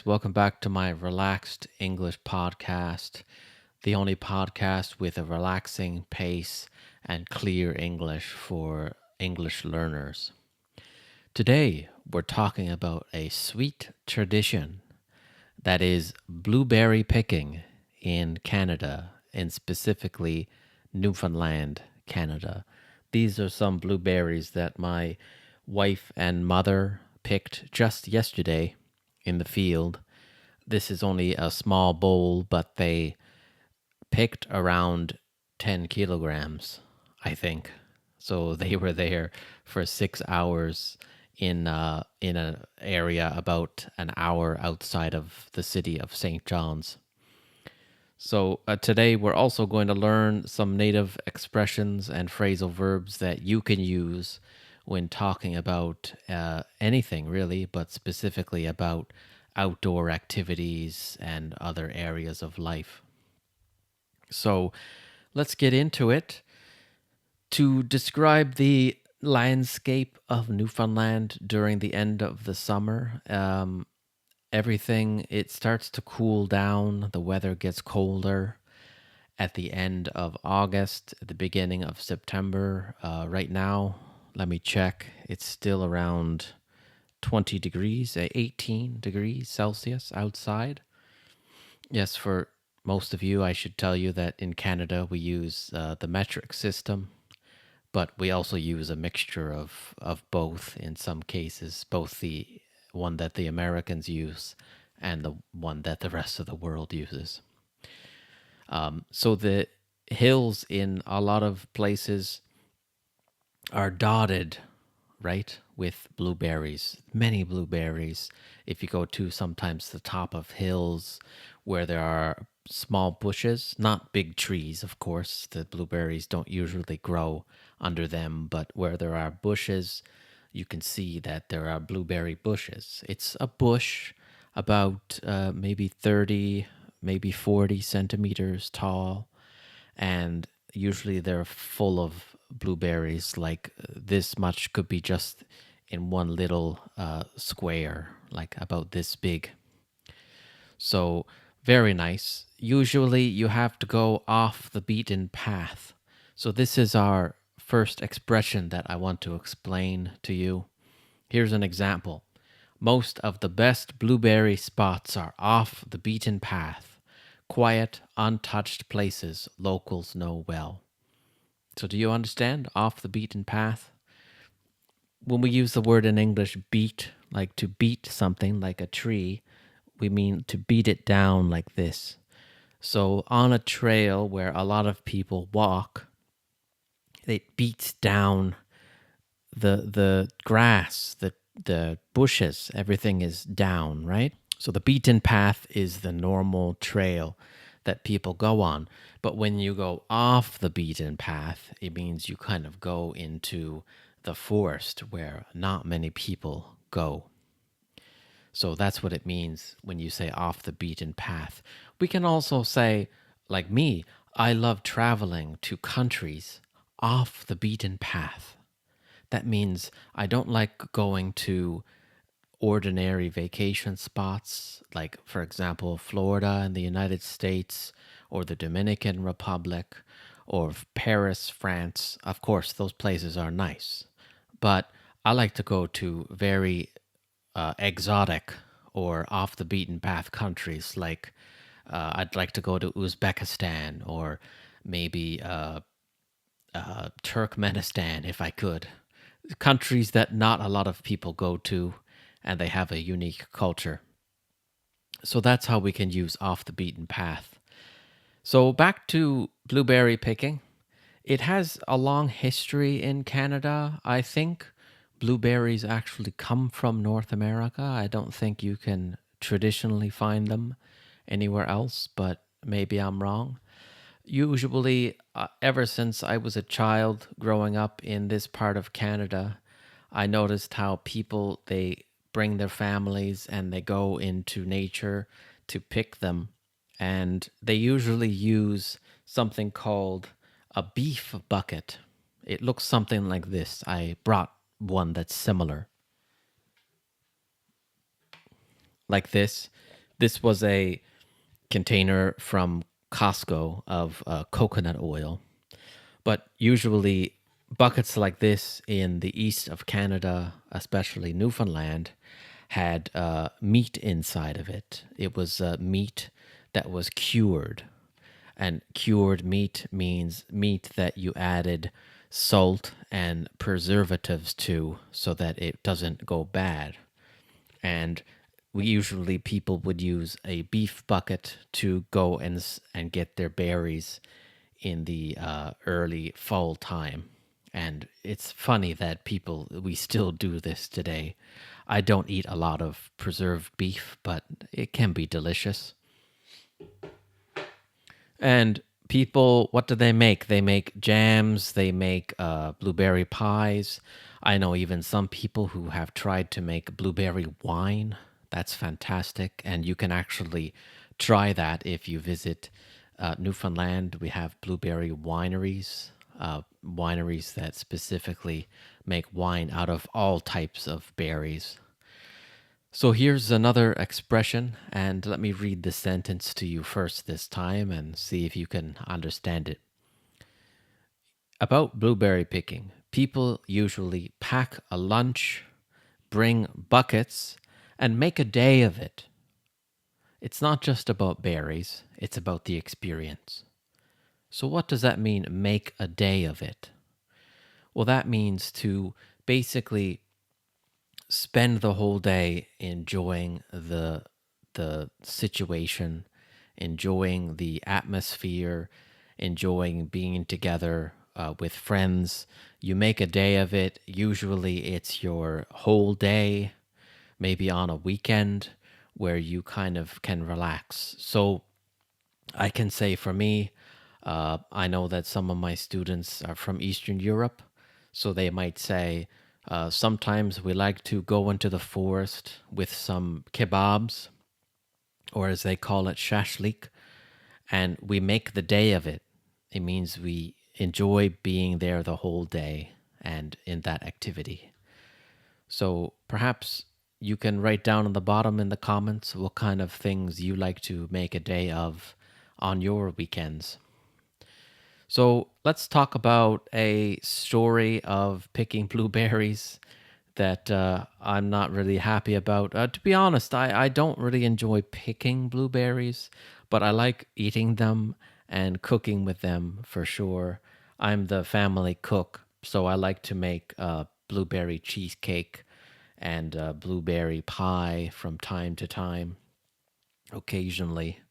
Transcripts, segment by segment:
Welcome back to my relaxed English podcast, the only podcast with a relaxing pace and clear English for English learners. Today, we're talking about a sweet tradition that is blueberry picking in Canada, and specifically Newfoundland, Canada. These are some blueberries that my wife and mother picked just yesterday in the field. This is only a small bowl, but they picked around 10 kilograms, I think. So they were there for 6 hours in an area about an hour outside of the city of St. John's. So today we're also going to learn some native expressions and phrasal verbs that you can use when talking about anything really, but specifically about outdoor activities and other areas of life. So let's get into it. To describe the landscape of Newfoundland during the end of the summer, everything it starts to cool down. The weather gets colder at the end of August, at the beginning of September. Right now, let me check. It's still around 20 degrees, 18 degrees Celsius outside. Yes, for most of you, I should tell you that in Canada we use the metric system, but we also use a mixture of both in some cases, both the one that the Americans use and the one that the rest of the world uses. So the hills in a lot of places are dotted, right, with blueberries, many blueberries. If you go to sometimes the top of hills where there are small bushes, not big trees, of course, the blueberries don't usually grow under them, but where there are bushes, you can see that there are blueberry bushes. It's a bush about maybe 30, maybe 40 centimeters tall, and usually they're full of blueberries. Like this much could be just in one little square, like about this big. So very nice. Usually you have to go off the beaten path. So this is our first expression that I want to explain to you. Here's an example. Most of the best blueberry spots are off the beaten path, quiet, untouched places locals know well. So, do you understand? Off the beaten path? When we use the word in English beat, like to beat something like a tree, we mean to beat it down like this. So, on a trail where a lot of people walk, it beats down the grass, the bushes, everything is down, right? So the beaten path is the normal trail that people go on. But when you go off the beaten path, it means you kind of go into the forest where not many people go. So that's what it means when you say off the beaten path. We can also say, like me, I love traveling to countries off the beaten path. That means I don't like going to ordinary vacation spots, like, for example, Florida in the United States, or the Dominican Republic, or Paris, France. Of course, those places are nice. But I like to go to very exotic or off the beaten path countries, like I'd like to go to Uzbekistan or maybe Turkmenistan if I could. Countries that not a lot of people go to, and they have a unique culture. So that's how we can use off the beaten path. So back to blueberry picking. It has a long history in Canada. I think blueberries actually come from North America. I don't think you can traditionally find them anywhere else, but maybe I'm wrong. Usually, ever since I was a child growing up in this part of Canada, I noticed how people they bring their families and they go into nature to pick them, and they usually use something called a beef bucket. It looks something like this. I brought one that's similar, like this. This was a container from Costco of coconut oil. But usually, buckets like this in the east of Canada, especially Newfoundland, had meat inside of it. It was meat that was cured. And cured meat means meat that you added salt and preservatives to so that it doesn't go bad. And we usually people would use a beef bucket to go and get their berries in the early fall time. And it's funny that we still do this today. I don't eat a lot of preserved beef, but it can be delicious. And people, what do they make? They make jams, they make blueberry pies. I know even some people who have tried to make blueberry wine. That's fantastic. And you can actually try that if you visit Newfoundland. We have blueberry wineries, wineries that specifically make wine out of all types of berries. So here's another expression, and let me read the sentence to you first this time and see if you can understand it. About blueberry picking, people usually pack a lunch, bring buckets, and make a day of it. It's not just about berries, it's about the experience. So, what does that mean, make a day of it? Well, that means to basically spend the whole day enjoying the situation, enjoying the atmosphere, enjoying being together with friends. You make a day of it. Usually, it's your whole day, maybe on a weekend where you kind of can relax. So, I can say for me, I know that some of my students are from Eastern Europe, so they might say, sometimes we like to go into the forest with some kebabs, or as they call it, shashlik, and we make the day of it. It means we enjoy being there the whole day and in that activity. So perhaps you can write down on the bottom in the comments what kind of things you like to make a day of on your weekends. So let's talk about a story of picking blueberries that I'm not really happy about. To be honest, I don't really enjoy picking blueberries, but I like eating them and cooking with them for sure. I'm the family cook, so I like to make blueberry cheesecake and blueberry pie from time to time, occasionally.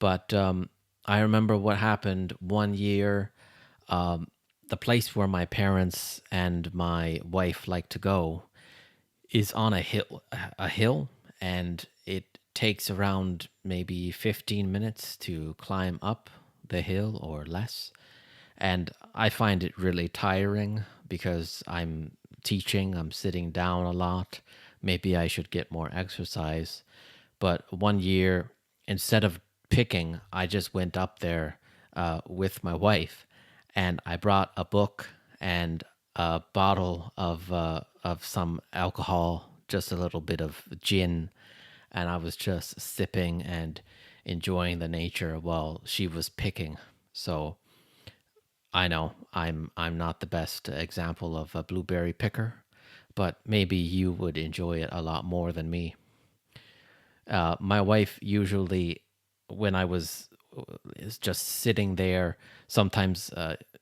But I remember what happened one year. Um, the place where my parents and my wife like to go is on a hill, and it takes around maybe 15 minutes to climb up the hill or less. And I find it really tiring because I'm teaching, I'm sitting down a lot. Maybe I should get more exercise. But one year, instead of picking, I just went up there with my wife, and I brought a book and a bottle of some alcohol, just a little bit of gin, and I was just sipping and enjoying the nature while she was picking. So I know I'm not the best example of a blueberry picker, but maybe you would enjoy it a lot more than me. My wife usually, when I was is just sitting there, sometimes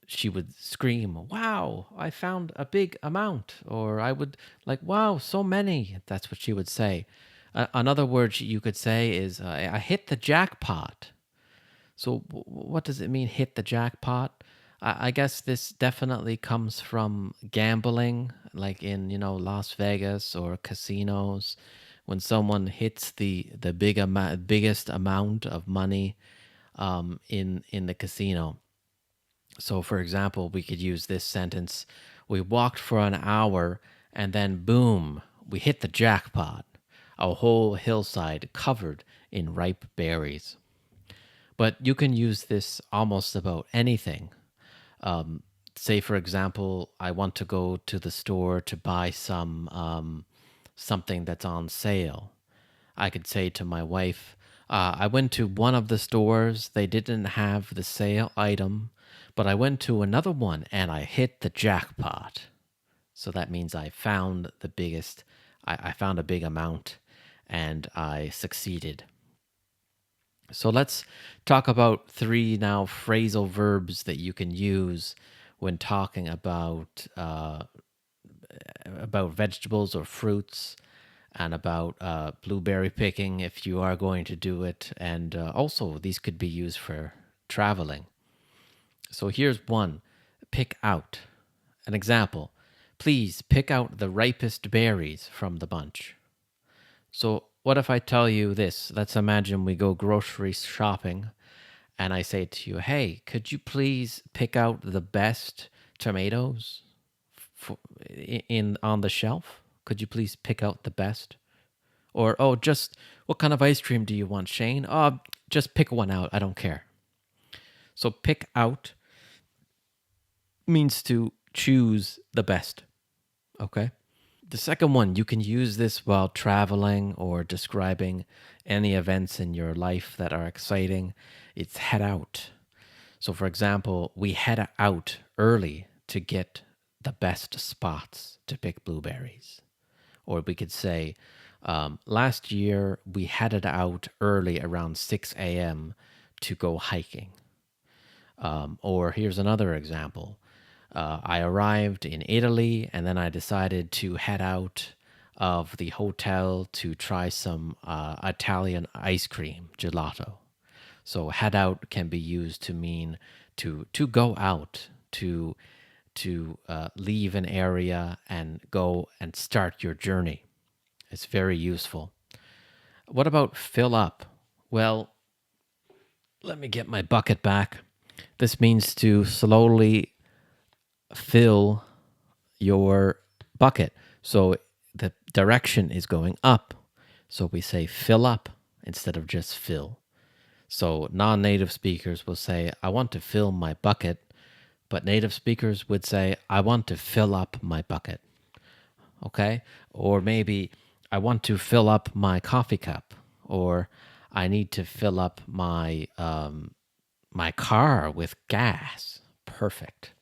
she would scream, "Wow, I found a big amount," or I would like, "Wow, so many." That's what she would say. Another word you could say is, "I hit the jackpot." So, what does it mean, hit the jackpot? I guess this definitely comes from gambling, like in Las Vegas or casinos, when someone hits the biggest amount of money in the casino. So, for example, we could use this sentence: We walked for an hour, and then boom, we hit the jackpot. A whole hillside covered in ripe berries. But you can use this almost about anything. Um, Say, for example, I want to go to the store to buy something that's on sale. I could say to my wife, I went to one of the stores, they didn't have the sale item, but I went to another one and I hit the jackpot. So that means I found the biggest, I found a big amount and I succeeded. So let's talk about three now phrasal verbs that you can use when talking about vegetables or fruits, and about blueberry picking if you are going to do it. And also, these could be used for traveling. So here's one: pick out. An example: please pick out the ripest berries from the bunch. So, what if I tell you this? Let's imagine we go grocery shopping and I say to you, hey, could you please pick out the best tomatoes in on the shelf? Could you please pick out the best? Or, oh, just what kind of ice cream do you want, Shane? Oh, just pick one out. I don't care. So, pick out means to choose the best. Okay. The second one, you can use this while traveling or describing any events in your life that are exciting. It's head out. So, for example, we head out early to get the best spots to pick blueberries. Or we could say, last year we headed out early around 6 a.m. to go hiking. Or here's another example. I arrived in Italy and then I decided to head out of the hotel to try some Italian ice cream, gelato. So head out can be used to mean to go out, to leave an area and go and start your journey. It's very useful. What about fill up? Well, let me get my bucket back. This means to slowly fill your bucket. So the direction is going up. So we say fill up instead of just fill. So non-native speakers will say, I want to fill my bucket. But native speakers would say, I want to fill up my bucket. Okay? Or maybe I want to fill up my coffee cup. Or I need to fill up my car with gas. Perfect.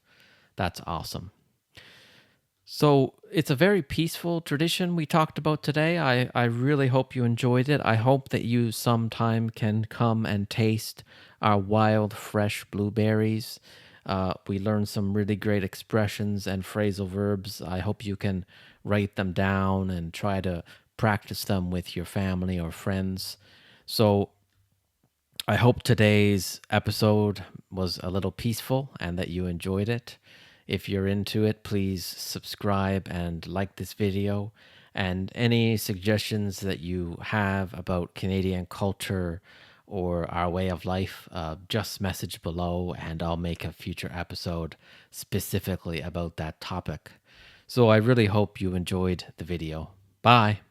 That's awesome. So it's a very peaceful tradition we talked about today. I really hope you enjoyed it. I hope that you sometime can come and taste our wild, fresh blueberries. We learned some really great expressions and phrasal verbs. I hope you can write them down and try to practice them with your family or friends. So I hope today's episode was a little peaceful and that you enjoyed it. If you're into it, please subscribe and like this video. And any suggestions that you have about Canadian culture or our way of life, just message below and I'll make a future episode specifically about that topic. So I really hope you enjoyed the video. Bye.